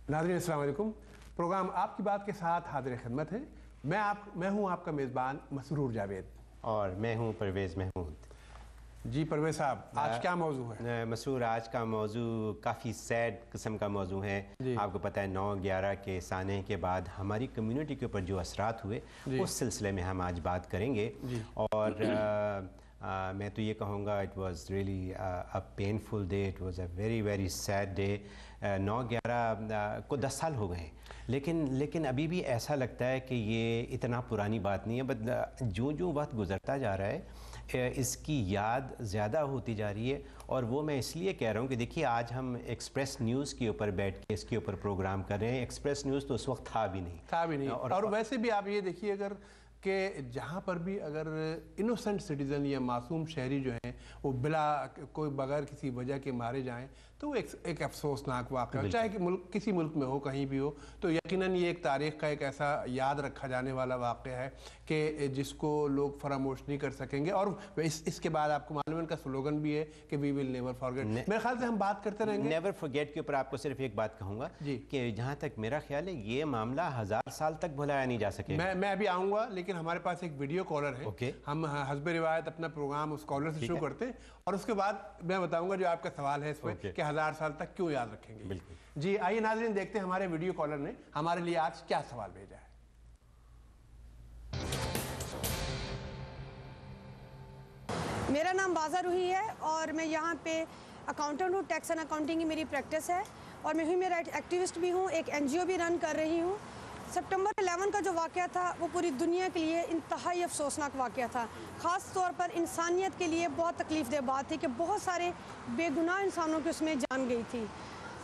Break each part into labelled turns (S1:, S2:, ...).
S1: नाज़रीन अस्सलाम वालेकुम। प्रोग्राम आपकी बात के साथ हाजिर खिदमत है। मैं हूं आपका मेज़बान मसरूर जावेद
S2: और मैं हूं परवेज़ महमूद।
S1: जी परवेज़ साहब, आज क्या मौजू है?
S2: मसूर, आज का मौजू काफ़ी सैड किस्म का मौजू है। आपको पता है 9/11 के सानहे के बाद हमारी कम्युनिटी के ऊपर जो असरात हुए उस सिलसिले में हम आज बात करेंगे। और मैं तो ये कहूँगा it was really a painful day, it was a very very sad day. 9/11 को 10 साल हो गए, लेकिन अभी भी ऐसा लगता है कि ये इतना पुरानी बात नहीं है। बट जो जो वक्त गुजरता जा रहा है इसकी याद ज़्यादा होती जा रही है। और वो मैं इसलिए कह रहा हूँ कि देखिए, आज हम एक्सप्रेस न्यूज़ के ऊपर बैठ के इसके ऊपर प्रोग्राम कर रहे हैं। एक्सप्रेस न्यूज़ तो उस वक्त था भी नहीं।
S1: और वैसे भी आप ये देखिए, अगर कि जहाँ पर भी अगर इनोसेंट सिटीज़न या मासूम शहरी जो हैं वो बिला कोई बगैर किसी वजह के मारे जाएं, तो वो एक अफसोसनाक वाक़या हो, चाहे कि किसी मुल्क में हो, कहीं भी हो। तो यकीनन ये एक तारीख़ का एक ऐसा याद रखा जाने वाला वाक़या है कि जिसको लोग फरामोश नहीं कर सकेंगे। और इसके बाद आपको मालूम है इनका स्लोगन भी है कि वी विल नेवर फॉरगेट। मेरे ख्याल से हम बात करते रहेंगे
S2: नेवर फॉरगेट के ऊपर। आपको सिर्फ एक बात कहूँगा कि जहाँ तक मेरा ख्याल है ये मामला 1000 साल तक भुलाया नहीं जा सकेगा।
S1: मैं अभी आऊँगा, लेकिन हमारे पास एक वीडियो कॉलर है। हम हस्बे रिवायत अपना प्रोग्राम उस कॉलर से शुरू करते हैं और उसके बाद मैं बताऊंगा जो आपका सवाल है इस पर कि 1000 साल तक क्यों याद रखेंगे। जी आइए नाज़रीन, देखते हैं हमारे वीडियो कॉलर ने हमारे लिए आज क्या सवाल भेजा है।
S3: मेरा नाम बाज़ा रूही है और मैं यहाँ पे अकाउंटेंट हूँ। टैक्स एंड अकाउंटिंग की मेरी प्रैक्टिस है और मैं ह्यूमन राइट एक्टिविस्ट भी हूँ, एक NGO भी रन कर रही हूँ। सितंबर 11 का जो वाक़या था वो पूरी दुनिया के लिए इंतहाई अफसोसनाक वाक़या था। ख़ास तौर पर इंसानियत के लिए बहुत तकलीफ़देह बात थी कि बहुत सारे बेगुनाह इंसानों की उसमें जान गई थी।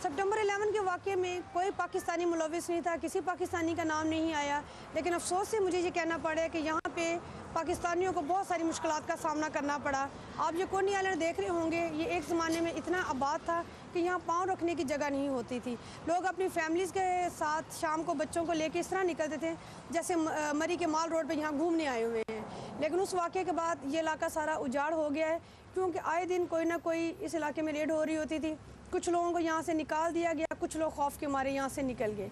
S3: सितंबर 11 के वाक़े में कोई पाकिस्तानी मुलविस नहीं था, किसी पाकिस्तानी का नाम नहीं आया। लेकिन अफसोस से मुझे ये कहना पड़ा कि यहाँ पे पाकिस्तानियों को बहुत सारी मुश्किलात का सामना करना पड़ा। आप जो कोनी आइलैंड देख रहे होंगे, ये एक ज़माने में इतना आबाद था कि यहाँ पाँव रखने की जगह नहीं होती थी। लोग अपनी फैमिलीज़ के साथ शाम को बच्चों को लेके इस तरह निकलते थे जैसे मरी के माल रोड पे यहाँ घूमने आए हुए हैं। लेकिन उस वाक़े के बाद ये इलाका सारा उजाड़ हो गया है, क्योंकि आए दिन कोई ना कोई इस इलाके में रेड हो रही होती थी। कुछ लोगों को यहाँ से निकाल दिया गया, कुछ लोग खौफ के मारे यहाँ से निकल गए।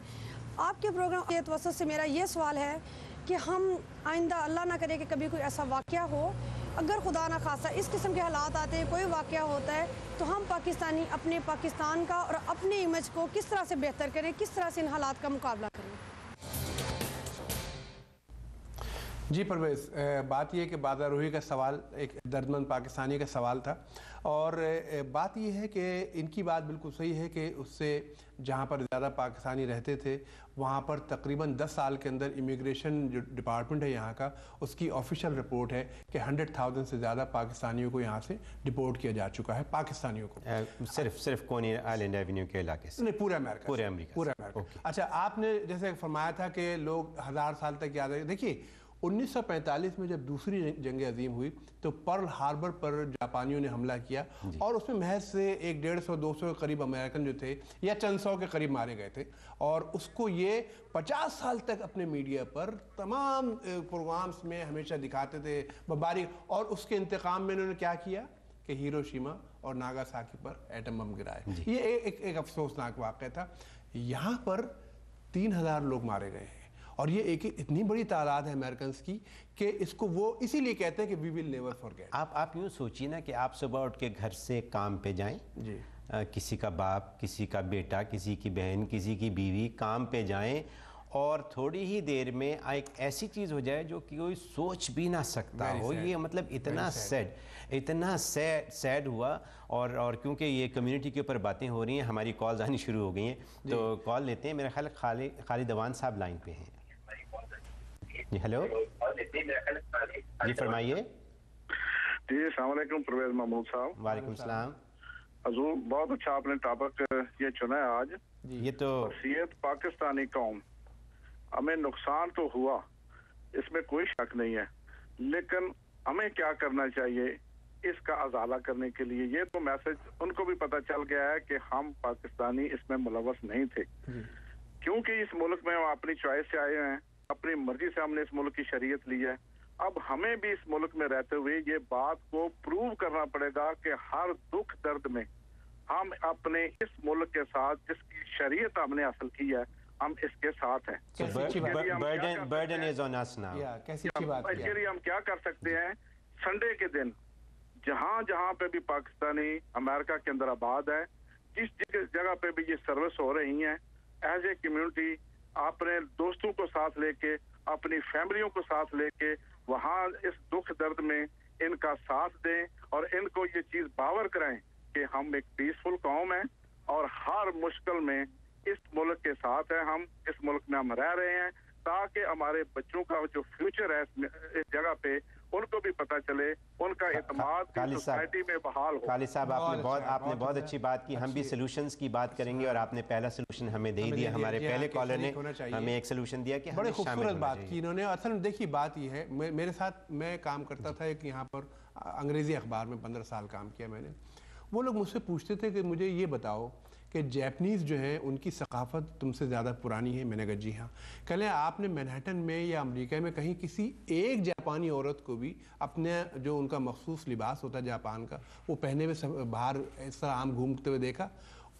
S3: आपके प्रोग्राम के तवज्जुह से मेरा ये सवाल है कि हम आइंदा अल्लाह ना करे कि कभी कोई ऐसा वाक़या हो, अगर खुदा ना खासा इस किस्म के हालात आते हैं, कोई वाक़या होता है, तो हम पाकिस्तानी अपने पाकिस्तान का और अपने इमेज को किस तरह से बेहतर करें, किस तरह से इन हालात का मुकाबला करें।
S1: जी परवेज़, बात यह है कि बाज़ा रूही का सवाल एक दर्दमंद पाकिस्तानी का सवाल था। और बात यह है कि इनकी बात बिल्कुल सही है कि उससे जहाँ पर ज़्यादा पाकिस्तानी रहते थे वहाँ पर तकरीबन 10 साल के अंदर इमिग्रेशन जो डिपार्टमेंट है यहाँ का, उसकी ऑफिशियल रिपोर्ट है कि 100,000 से ज़्यादा पाकिस्तानियों को यहाँ से डिपोर्ट किया जा चुका है। पाकिस्तानियों को
S2: सिर्फ कोनी आइलैंड एवेन्यू के इलाके से
S1: नहीं, पूरे अमेरिका। अच्छा, आपने जैसे फरमाया था कि लोग 1000 साल तक याद रखें। देखिए 1945 में जब दूसरी जंग अजीम हुई तो पर्ल हार्बर पर जापानियों ने हमला किया और उसमें महज से 150-200 के करीब अमेरिकन जो थे या चंद सौ के करीब मारे गए थे। और उसको ये 50 साल तक अपने मीडिया पर तमाम प्रोग्राम्स में हमेशा दिखाते थे बमबारी। और उसके इंतकाम में उन्होंने क्या किया कि हिरोशिमा और नागासाकी पर एटम बम गिराए। ये एक अफसोसनाक वाक़या था। यहाँ पर 3000 लोग मारे गए हैं और ये एक इतनी बड़ी तादाद है अमेरिकन की कि इसको वो इसीलिए कहते हैं कि वी विल नेवर फॉरगेट।
S2: आप यूँ सोचिए ना कि आप सुबह उठ के घर से काम पे जाएं
S1: जी,
S2: किसी का बाप, किसी का बेटा, किसी की बहन, किसी की बीवी काम पे जाएं और थोड़ी ही देर में एक ऐसी चीज़ हो जाए जो कि कोई सोच भी ना सकता हो। ये मतलब इतना सैड हुआ। और क्योंकि ये कम्युनिटी के ऊपर बातें हो रही हैं, हमारी कॉल्स आनी शुरू हो गई हैं, तो कॉल लेते हैं। मेरा ख्याल खालिद अवान साहब लाइन पे हैं। जी हेलो, जी फरमाइए।
S4: जी अस्सलाम वालेकुम परवेज़ महमूद साहब।
S2: वालेकुम सलाम।
S4: हजूर, बहुत अच्छा आपने टॉपिक ये चुना है आज।
S2: ये तो
S4: वसीयत पाकिस्तानी कौम, हमें नुकसान तो हुआ, इसमें कोई शक नहीं है, लेकिन हमें क्या करना चाहिए इसका अजाला करने के लिए। ये तो मैसेज उनको भी पता चल गया है कि हम पाकिस्तानी इसमें मुलव्वस नहीं थे, क्योंकि इस मुल्क में हम अपनी चॉइस से आए हैं, अपनी मर्जी से हमने इस मुल्क की शरीयत ली है। अब हमें भी इस मुल्क में रहते हुए ये बात को प्रूव करना पड़ेगा कि हर दुख दर्द में हम अपने इस मुल्क के साथ जिसकी शरीयत हमने हासिल की है, हम इसके साथ हैं।
S2: Burden is on us now.
S4: इसके लिए हम क्या कर सकते हैं? संडे के दिन जहाँ जहाँ पे भी पाकिस्तानी अमेरिका के अंदर आबाद है, जिस जगह पे भी ये सर्विस हो रही है, एज ए कम्युनिटी अपने दोस्तों को साथ लेके, अपनी फैमिलियों को साथ लेके वहाँ इस दुख दर्द में इनका साथ दें और इनको ये चीज बावर कराएं कि हम एक पीसफुल कौम है और हर मुश्किल में इस मुल्क के साथ है, हम इस मुल्क में हम रह रहे हैं, ताकि हमारे बच्चों का जो फ्यूचर है इस जगह पे उनको भी पता चले, उनका एतमाद सोसाइटी में बहाल हो।
S2: खालिद साहब, आपने बहुत अच्छी बात की। हम भी सोल्यूशंस की बात करेंगे और आपने पहला सोल्यूशन हमें दे दिया। हमारे पहले कॉलर ने हमें एक सोल्यूशन दिया कि
S1: बड़े खूबसूरत बात की इन्होंने। असल में देखिए बात ये है, मेरे साथ मैं काम करता था एक यहाँ पर अंग्रेजी अखबार में 15 साल काम किया मैंने। वो लोग मुझसे पूछते थे कि मुझे ये बताओ कि जैपनीज़ जो हैं उनकी सकाफ़त तुमसे ज़्यादा पुरानी है। मैंने कहा जी हाँ। कहले आपने मैनहट्टन में या अमेरिका में कहीं किसी एक जापानी औरत को भी अपने जो उनका मखसूस लिबास होता है जापान का, वो पहने हुए बाहर इस तरह आम घूमते हुए देखा?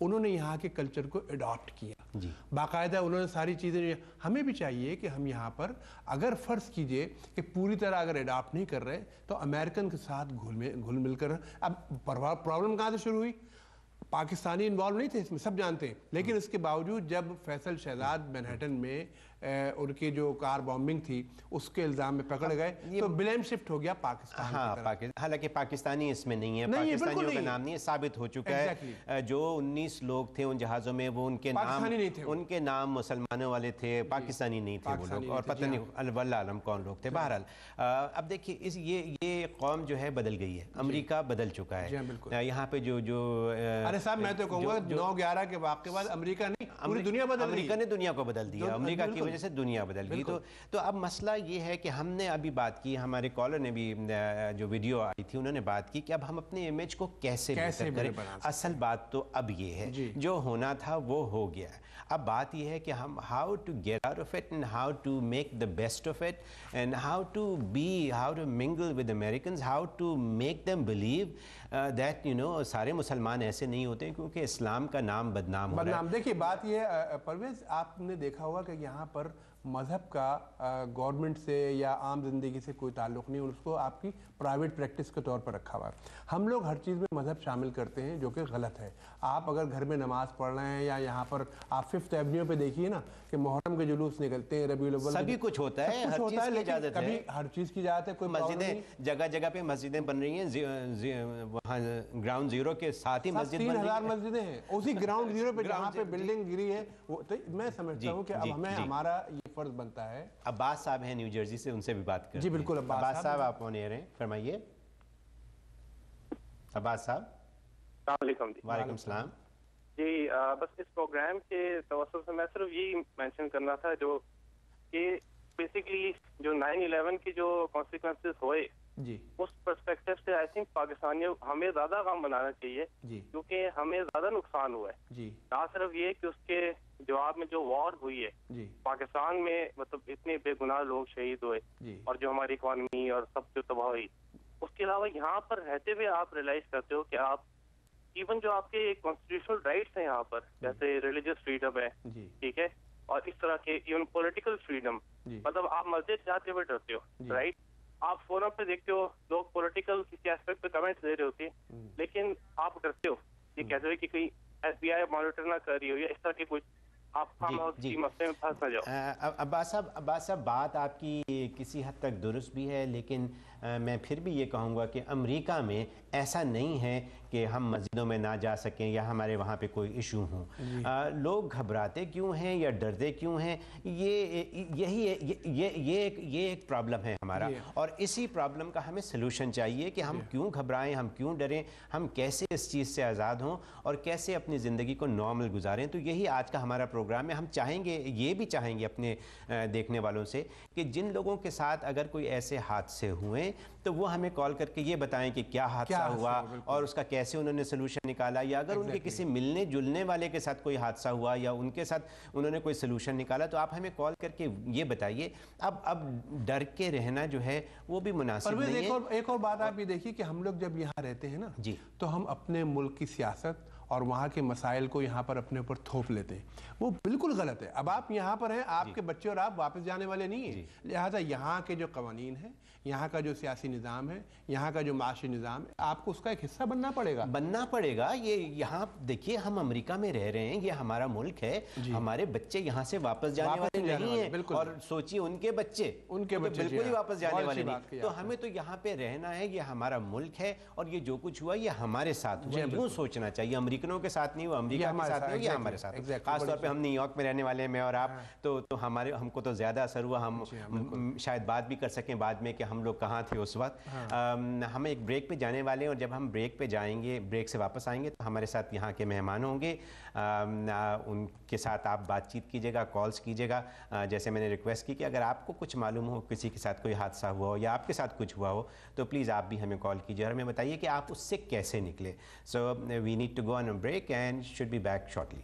S1: उन्होंने यहाँ के कल्चर को अडॉप्ट किया बाकायदा, उन्होंने सारी चीज़ें। हमें भी चाहिए कि हम यहाँ पर अगर फ़र्ज़ कीजिए कि पूरी तरह अगर अडॉप्ट नहीं कर रहे तो अमेरिकन के साथ घुल मिल कर। अब प्रॉब्लम कहाँ से शुरू हुई? पाकिस्तानी इन्वॉल्व नहीं थे इसमें, सब जानते हैं, लेकिन इसके बावजूद जब फैसल शहजाद मैनहट्टन में उनकी जो कार बॉम्बिंग थी उसके इल्जाम में पकड़ गए तो ब्लेम शिफ्ट हो गया पाकिस्तान।
S2: हालांकि पाकिस्तानी इसमें नहीं है, पाकिस्तानियों का नाम नहीं है, साबित हो चुका है। जो 19 लोग थे उन जहाज़ों में वो उनके नाम मुसलमानों वाले थे, पाकिस्तानी नहीं थे वो लोग, और पता नहीं वल्लाह आलम कौन लोग थे। बहरहाल अब देखिए ये कौम जो है बदल गई है, अमेरिका बदल चुका है। यहाँ पे जो
S1: अरे साहब मैं तो कहूँगा 9/11 के वाक़े बाद अमेरिका नहीं पूरी दुनिया बदल,
S2: अमेरिका ने दुनिया को बदल दिया, अमेरिका की वजह से दुनिया बदल गई। तो अब मसला ये है कि हमने अभी बात की, हमारे कॉलर ने भी जो वीडियो आई थी उन्होंने बात की कि अब हम अपने इमेज को कैसे करें। असल बात तो अब ये है, जो होना था वो हो गया। अब बात यह है कि हम how to get out of it and how to make the best of it and how to mingle with Americans, how to make them believe that सारे मुसलमान ऐसे नहीं होते हैं, क्योंकि इस्लाम का नाम बदनाम हो रहा है।
S1: देखिए बात ये परवेज, आपने देखा होगा कि यहाँ पर मज़हब का गवर्नमेंट से या आम जिंदगी से कोई ताल्लुक़ नहीं, उसको आपकी प्राइवेट प्रैक्टिस के तौर पर रखा हुआ है। हम लोग हर चीज़ में मज़हब शामिल करते हैं जो कि गलत है। आप अगर घर में नमाज़ पढ़ रहे हैं या यहाँ पर आप 5th एवेन्यू पे देखिए ना कि मुहर्रम के जुलूस निकलते हैं, रबीउल अव्वल,
S2: सभी कुछ होता है, हर चीज़ की इजाज़त है,
S1: कभी हर चीज़ की इजाज़त है। कोई
S2: मस्जिदें जगह जगह पे मस्जिदें बन रही हैं, वहाँ ग्राउंड जीरो के साथ ही मस्जिद
S1: 3000 मस्जिदें हैं उसी ग्राउंड जीरो पे जहाँ पे बिल्डिंग गिरी है। तो मैं समझता हूँ कि अब हमें हमारा ये फर्ज बनता है।
S2: अब्बास साहब हैं न्यू जर्सी से, उनसे भी बात करें।
S1: जी बिल्कुल
S2: अब्बास साहब, आप ऑन एयर हैं, फरमाइए। अब्बास साहब वालेकुम सलाम।
S5: जी बस इस प्रोग्राम के तवज्जुह से मैं सिर्फ यही मेंशन करना था जो कि बेसिकली जो 9/11 की जो कॉन्सिक्वेंसेस हुए
S1: जी, उस
S5: पर्सपेक्टिव से आई थिंक पाकिस्तानियों हमें ज्यादा काम बनाना चाहिए, क्योंकि हमें ज्यादा नुकसान हुआ है जी। ना सिर्फ ये कि उसके जवाब में जो वॉर हुई है जी, पाकिस्तान में मतलब इतने बेगुनाह लोग शहीद हुए और जो हमारी इकॉनमी और सब जो तबाह हुई, उसके अलावा यहाँ पर रहते हुए आप रियलाइज करते हो कि आप इवन जो आपके कॉन्स्टिट्यूशनल राइट्स हैं यहाँ पर, जैसे रिलीजियस फ्रीडम है, ठीक है, और इस तरह के इवन पॉलिटिकल फ्रीडम, मतलब आप मस्जिद जाते हुए डरते हो, राइट। आप फोरम पे देखते हो लोग पॉलिटिकल किसी एस्पेक्ट पे कमेंट्स दे रहे होते हैं, लेकिन आप डरते हो ये कहते हो कि कहीं FBI मॉनिटर ना कर रही हो या इस तरह के कुछ आप मसले में फंस ना जाओ।
S2: अब्बास साहब बात आपकी किसी हद तक दुरुस्त भी है, लेकिन मैं फिर भी ये कहूँगा कि अमेरिका में ऐसा नहीं है कि हम मस्जिदों में ना जा सकें या हमारे वहाँ पे कोई इशू हो। लोग घबराते क्यों हैं या डरते क्यों हैं, ये एक प्रॉब्लम है हमारा, और इसी प्रॉब्लम का हमें सलूशन चाहिए कि हम क्यों घबराएं, हम क्यों डरें, हम कैसे इस चीज़ से आज़ाद हों और कैसे अपनी ज़िंदगी को नॉर्मल गुजारें। तो यही आज का हमारा प्रोग्राम है। हम चाहेंगे, ये भी चाहेंगे अपने देखने वालों से कि जिन लोगों के साथ अगर कोई ऐसे हादसे हुए तो वो हमें कॉल करके ये बताएं कि क्या हादसा हुआ और उसका कैसे उन्होंने सोल्यूशन निकाला, या अगर उनके किसी मिलने जुलने वाले के साथ कोई हादसा हुआ या उनके साथ उन्होंने कोई सोल्यूशन निकाला, तो आप हमें कॉल करके ये बताइए। अब डर के रहना जो है वो भी मुनासिब नहीं है।
S1: एक और बात आप ये देखिए कि हम लोग जब यहाँ रहते हैं ना जी, तो हम अपने मुल्क की सियासत और वहाँ के मसाइल को यहाँ पर अपने ऊपर थोप लेते हैं, वो बिल्कुल गलत है। अब आप यहाँ पर हैं, आपके बच्चे और आप वापस जाने वाले नहीं हैं, लिहाजा यहाँ के जो कवानीन हैं, यहाँ का जो सियासी निज़ाम है, यहाँ का जो माशी निज़ाम है, आपको उसका एक हिस्सा बनना पड़ेगा।
S2: ये यहाँ देखिए, हम अमेरिका में रह रहे हैं, ये हमारा मुल्क है, हमारे बच्चे यहाँ से वापस जाने वाले नहीं हैं। और सोचिए उनके बच्चे बिल्कुल ही वापस जाने वाले नहीं। तो हमें तो यहाँ पे रहना है, ये हमारा मुल्क है, और ये जो कुछ हुआ ये हमारे साथ हुआ, यूँ सोचना चाहिए। अमेरिकनों के साथ नहीं हुआ, अमेरिका के साथ नहीं हुआ, ये हमारे साथ। खासतौर पे हम न्यूयॉर्क में रहने वाले हैं, मैं और आप, तो हमको तो ज़्यादा असर हुआ। हम शायद बात भी कर सकें बाद में कि हम लोग कहाँ थे उस वक्त। हम एक ब्रेक पे जाने वाले हैं, और जब हम ब्रेक पे जाएंगे, ब्रेक से वापस आएंगे, तो हमारे साथ यहाँ के मेहमान होंगे, उनके साथ आप बातचीत कीजिएगा, कॉल्स कीजिएगा। जैसे मैंने रिक्वेस्ट की कि अगर आपको कुछ मालूम हो, किसी के साथ कोई हादसा हुआ हो या आपके साथ कुछ हुआ हो, तो प्लीज़ आप भी हमें कॉल कीजिए और हमें बताइए कि आप उससे कैसे निकले। So we need to go on a break and should be back shortly.